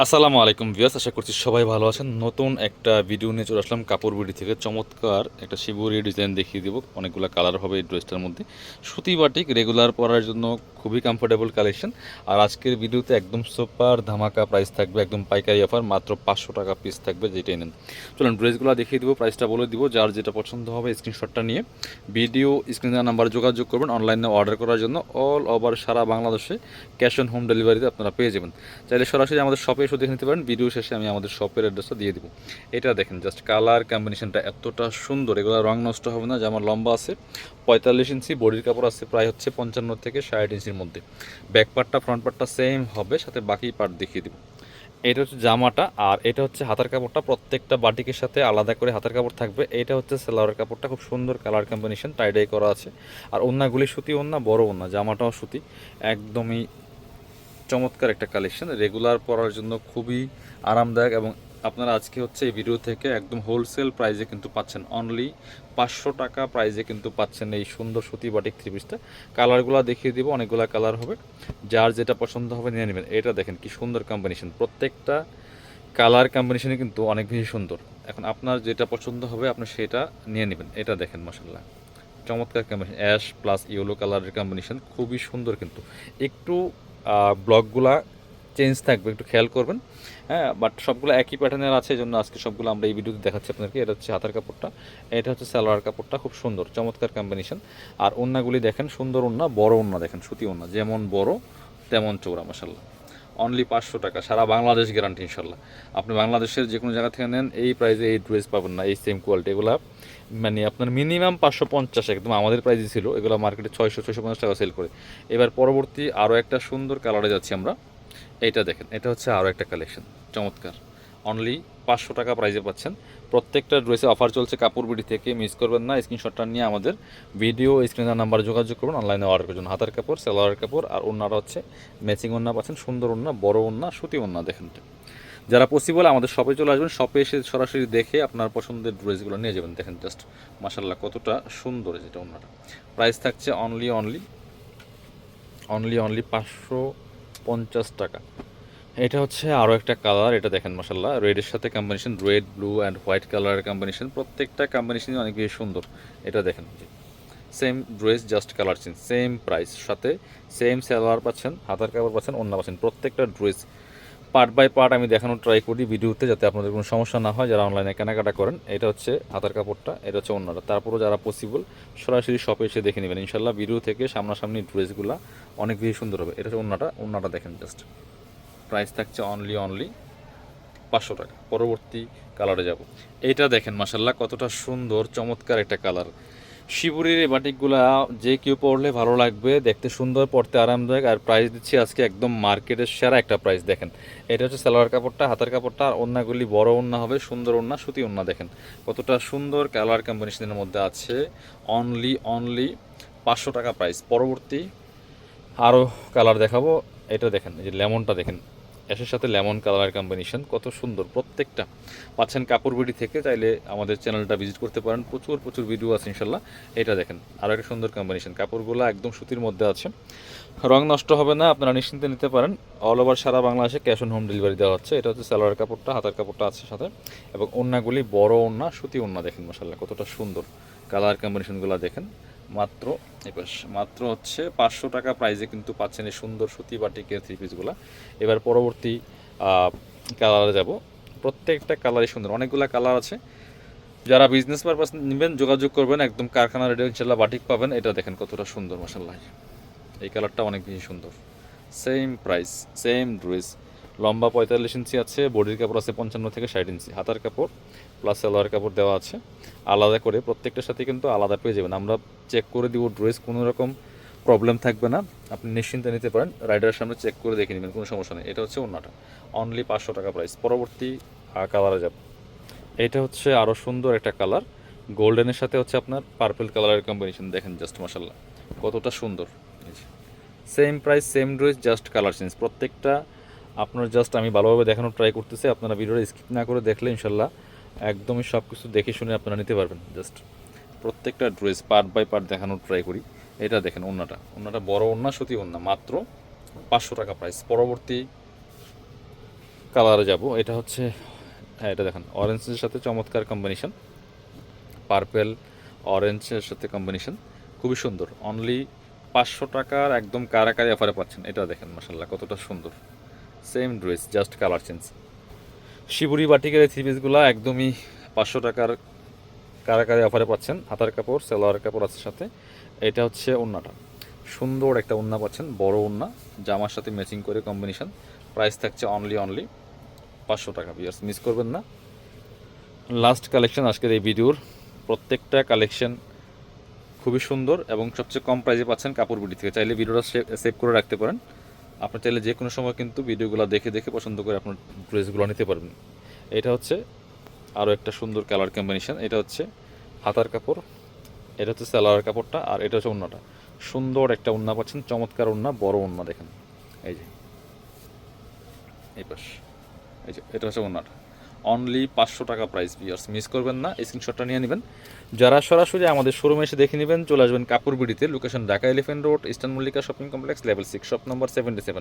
আসসালামু আলাইকুম ভিউয়ার্স, আশা করছি সবাই ভালো আছেন। নতুন একটা ভিডিও নিয়ে চলে আসলাম কাপড় বিডি থেকে। চমৎকার একটা শিবরি ডিজাইন দেখিয়ে দেবো, অনেকগুলো কালার হবে এই ড্রেসটার মধ্যে। সুতি বাটিক, রেগুলার পরার জন্য খুবই কমফোর্টেবল কালেকশন। আর আজকের ভিডিওতে একদম সুপার ধামাকা প্রাইস থাকবে, একদম পাইকারি অফার, মাত্র 500 টাকা পিস থাকবে, যেটাই নেন। চলুন ড্রেসগুলো দেখিয়ে দেবো, প্রাইসটা বলে দিব। যার যেটা পছন্দ হবে স্ক্রিনশটটা নিয়ে ভিডিও স্ক্রিনের নাম্বারে যোগাযোগ করবেন অনলাইনে অর্ডার করার জন্য। অল ওভার সারা বাংলাদেশে ক্যাশ অন হোম ডেলিভারিতে আপনারা পেয়ে যাবেন। চাইলে সরাসরি আমাদের শপে এসে দেখে নিতে পারেন। ভিডিও শেষে আমি আমাদের শপের অ্যাড্রেসটা দিয়ে দিব। এটা দেখেন, জাস্ট কালার কম্বিনেশনটা এতটা সুন্দর, এগুলো রং নষ্ট হবে না। যেমন লম্বা আছে 45 ইঞ্চি, বডির কাপড় আছে প্রায় হচ্ছে 55 থেকে 60 ইঞ্চির মধ্যে। ব্যাক পার্টটা ফ্রন্ট পার্টটা সেম হবে, সাথে বাকি পার্ট দেখিয়ে দিব। এটা হচ্ছে জামাটা, আর এটা হচ্ছে হাতার কাপড়টা। প্রত্যেকটা বাটিকের সাথে আলাদা করে হাতার কাপড় থাকবে। এটা হচ্ছে সেলোয়ারের কাপড়টা, খুব সুন্দর কালার কম্বিনেশন, টাইডাই করা আছে। আর ওন্নাগুলি সুতি ওন্না, বড় ওন্না, জামাটাও সুতি, একদমই চমৎকার একটা কালেকশন, রেগুলার পরার জন্য খুবই আরামদায়ক। এবং আপনারা আজকে হচ্ছে এই ভিডিও থেকে একদম হোলসেল প্রাইসে কিন্তু পাচ্ছেন, অনলি 500 টাকা প্রাইসে কিন্তু পাচ্ছেন এই সুন্দর সুতি বাটিক থ্রি পিসটা। কালারগুলো দেখিয়ে দিব, অনেকগুলো কালার হবে, যার যেটা পছন্দ হবে নিয়ে নেবেন। এটা দেখেন কি সুন্দর কম্বিনেশন, প্রত্যেকটা কালার কম্বিনেশনই কিন্তু অনেক বেশি সুন্দর। এখন আপনার যেটা পছন্দ হবে আপনি সেটা নিয়ে নেবেন। এটা দেখেন মাশাআল্লাহ, চমৎকার কম্বিনেশন, অ্যাশ প্লাস ইয়েলো কালারের কম্বিনেশন, খুবই সুন্দর কিন্তু। একটু ব্লকগুলা চেঞ্জ থাকবে, একটু খেয়াল করবেন। হ্যাঁ, বাট সবগুলো একই প্যাটার্নের আছে, এই জন্য আজকে সবগুলো আমরা এই ভিডিওতে দেখাচ্ছি আপনাদেরকে। এটা হচ্ছে হাতার কাপড়টা, এটা হচ্ছে সালোয়ার কাপড়টা, খুব সুন্দর চমৎকার কম্বিনেশন। আর ওন্নাগুলি দেখেন, সুন্দর ওন্না, বড় ওন্না দেখেন, সুতি ওন্না, যেমন বড় তেমন চৌড়া মাশাল্লাহ। অনলি 500 টাকা, সারা বাংলাদেশ গ্যারান্টি ইনশাল্লাহ। আপনি বাংলাদেশের যে কোনো জায়গা থেকে নেন এই প্রাইসে এই ড্রেস পাবেন না, এই সেম কোয়ালিটি। এগুলো মানে আপনার মিনিমাম 550, একদম আমাদের প্রাইসই ছিল। এগুলো মার্কেটে 600-650 টাকা সেল করে। এবার পরবর্তী আরও একটা সুন্দর কালারে যাচ্ছি আমরা। এইটা দেখেন, এটা হচ্ছে আরও একটা কালেকশন, চমৎকার। অনলি 500 টাকা প্রাইসে পাচ্ছেন। প্রত্যেকটা ড্রেসে অফার চলছে কাপড় বিডি থেকে, মিস করবেন না। স্ক্রিনশটটা নিয়ে আমাদের ভিডিও স্ক্রিনের নাম্বার যোগাযোগ করবেন অনলাইনে অর্ডার করার জন্য। হাতার কাপড়, সালোয়ারের কাপড়, আর ওন্নাটা হচ্ছে ম্যাচিং ওন্না পাচ্ছেন, সুন্দর ওন্না, বড় ওন্না, সুতি ওন্না দেখেন। যারা পসিবল আমাদের শপে চলে আসবেন, শপে এসে সরাসরি দেখে আপনার পছন্দের ড্রেসগুলো নিয়ে যাবেন। দেখেন জাস্ট মাশাল্লাহ কতটা সুন্দর, যেটা ওন্নাটা। প্রাইস থাকছে অনলি 550 টাকা। এটা হচ্ছে আরও একটা কালার, এটা দেখেন মাশাল্লাহ, রেডের সাথে combination, red blue and white কালারের কম্বিনেশন, প্রত্যেকটা কম্বিনেশনই অনেক বেশি সুন্দর। এটা দেখেন, same dress, just colour change, same price, সাথে সেম সালোয়ার পাচ্ছেন, হাতার কাপড় পাচ্ছেন, ওন্না পাচ্ছেন। প্রত্যেকটা ড্রেস পার্ট বাই পার্ট আমি দেখানোর ট্রাই করি ভিডিওতে, যাতে আপনাদের কোনো সমস্যা না হয় যারা অনলাইনে কেনাকাটা করেন। এটা হচ্ছে হাতার কাপড়টা, এটা হচ্ছে ওন্নাটা। তারপরও যারা পসিবল সরাসরি শপে এসে দেখে নেবেন ইনশাল্লাহ। ভিডিও থেকে সামনাসামনি ড্রেসগুলো অনেক বেশি সুন্দর হবে। এটা হচ্ছে ওন্নাটা দেখেন জাস্ট। প্রাইস থাকছে অনলি 500 টাকা। পরবর্তী কালারে যাব। এইটা দেখেন মাশাল্লাহ কতটা সুন্দর, চমৎকার একটা কালার। শিবুরির এই বাটিকগুলা যে কেউ পরলে ভালো লাগবে, দেখতে সুন্দর, পরতে আরামদায়ক। আর প্রাইস দিচ্ছি আজকে একদম মার্কেটের সেরা একটা প্রাইস। দেখেন, এটা হচ্ছে সালোয়ার কাপড়টা, হাতার কাপড়টা, আর ওন্নাগুলি বড় ওন্না হবে, সুন্দর ওন্না, সুতি ওন্না। দেখেন কতটা সুন্দর কালার কম্বিনেশনের মধ্যে আছে। অনলি 500 টাকা প্রাইস। পরবর্তী আরও কালার দেখাবো। এটা দেখেন, এই যে লেমনটা দেখেন, অ্যাশের সাথে লেমন কালার কম্বিনেশন, কত সুন্দর। প্রত্যেকটা পাচ্ছেন কাপড় বিডি থেকে, চাইলে আমাদের চ্যানেলটা ভিজিট করতে পারেন, প্রচুর ভিডিও আছে ইনশাল্লাহ। এটা দেখেন আরও একটা সুন্দর কম্বিনেশন, কাপড়গুলো একদম সুতির মধ্যে আছে, রং নষ্ট হবে না, আপনারা নিশ্চিন্তে নিতে পারেন। অল ওভার সারা বাংলাদেশে ক্যাশ অন হোম ডেলিভারি দেওয়া হচ্ছে। এটা হচ্ছে সালোয়ার কাপড়টা, হাতার কাপড়টা আছে সাথে, এবং ওন্নাগুলি বড় ওন্না, সুতি ওন্না। দেখেন মাশাল্লাহ কতটা সুন্দর কালার কম্বিনেশনগুলো দেখেন। মাত্র মাত্র হচ্ছে 500 টাকা প্রাইসে কিন্তু পাচ্ছেন এই সুন্দর সুতি বাটিকের থ্রি পিসগুলো। এবার পরবর্তী কালারে যাব। প্রত্যেকটা কালারই সুন্দর, অনেকগুলো কালার আছে। যারা বিজনেস পারপাস নেবেন যোগাযোগ করবেন, একদম কারখানা রেডি ইনশাল্লাহ বাটিক পাবেন। এটা দেখেন কতটা সুন্দর মাশাল্লাহ, এই কালারটা অনেক বেশি সুন্দর। সেম প্রাইস, সেম ড্রেস, লম্বা 45 ইঞ্চি আছে, বডির কাপড় আছে 55 থেকে 60 ইঞ্চি, হাতার কাপড় প্লাস সালোয়ার কাপড় দেওয়া আছে আলাদা করে। প্রত্যেকটার সাথে কিন্তু আলাদা পেয়ে যাবেন, আমরা চেক করে দিব ড্রেস, কোনো রকম প্রবলেম থাকবে না, আপনি নিশ্চিন্তে নিতে পারেন। রাইডারের সামনে চেক করে দেখে নেবেন, কোনো সমস্যা নেই। এটা হচ্ছে ওন্নাটা, অনলি 500 টাকা প্রাইস। পরবর্তী কালারে যাব। এটা হচ্ছে আরও সুন্দর একটা কালার, গোল্ডেনের সাথে হচ্ছে আপনার পার্পল কালারের কম্বিনেশন। দেখেন জাস্ট মাশাল্লাহ কতটা সুন্দর। Same price, same dress, just colour change. প্রত্যেকটা আপনার জাস্ট আমি ভালোভাবে দেখানোর ট্রাই করতেছি, আপনারা ভিডিওটা স্কিপ না করে দেখলে ইনশাল্লাহ একদমই সব কিছু দেখে শুনে আপনারা নিতে পারবেন। জাস্ট প্রত্যেকটা ড্রেস পার্ট বাই পার্ট দেখানোর ট্রাই করি। এটা দেখেন ওন্নাটা বড় ওন্না, সুতি ওন্না, মাত্র 500 টাকা প্রাইস। পরবর্তী কালারে যাব। এটা হচ্ছে, হ্যাঁ এটা দেখেন অরেঞ্জের সাথে চমৎকার কম্বিনেশন, পার্পেল অরেঞ্জের সাথে কম্বিনেশন, খুবই সুন্দর। অনলি 500 টাকার একদম কারাকারি অফারে পাচ্ছেন। এটা দেখেন মাসাল্লাহ কতটা সুন্দর, same dress just colour change. Shibori বাটিকের এই থ্রি পিসগুলো একদমই 500 টাকার কারাকারি অফারে পাচ্ছেন। হাতার কাপড় সালোয়ার কাপড় আছে সাথে। এটা হচ্ছে ওড়নাটা, সুন্দর একটা ওড়না পাচ্ছেন, বড় ওড়না, জামার সাথে ম্যাচিং করে কম্বিনেশন। প্রাইস থাকছে অনলি 500 টাকা। ভিউয়ার্স মিস করবেন না। লাস্ট কালেকশন আজকের এই ভিডিওর। প্রত্যেকটা কালেকশন খুবই সুন্দর এবং সবচেয়ে কম প্রাইসে পাচ্ছেন কাপড় বিডি থেকে। চাইলে ভিডিওটা সেভ করে রাখতে পারেন। আপনি চাইলে যে কোনো সময় কিন্তু ভিডিওগুলো দেখে দেখে পছন্দ করে আপনার ড্রেসগুলো নিতে পারবেন। এটা হচ্ছে আরও একটা সুন্দর কালার কম্বিনেশন। এটা হচ্ছে হাতার কাপড়, এটা হচ্ছে সালোয়ার কাপড়টা, আর এটা হচ্ছে ওড়নাটা। সুন্দর একটা ওড়না পাচ্ছেন, চমৎকার ওড়না, বড় ওড়না দেখেন। এই যে এই পাশ, এই যে এটা হচ্ছে ওড়নাটা। অনলি 500 টাকা প্রাইস। ভিউয়ার্স মিস করবেন না, স্ক্রিনশটটা নিয়ে নেবেন। যারা সরাসরি আমাদের শোরুমে এসে দেখে নেবেন, চলে আসবেন কাপড় বিডিতে, location Dhaka elephant road, eastern Mallika shopping complex, level 6, shop number 77।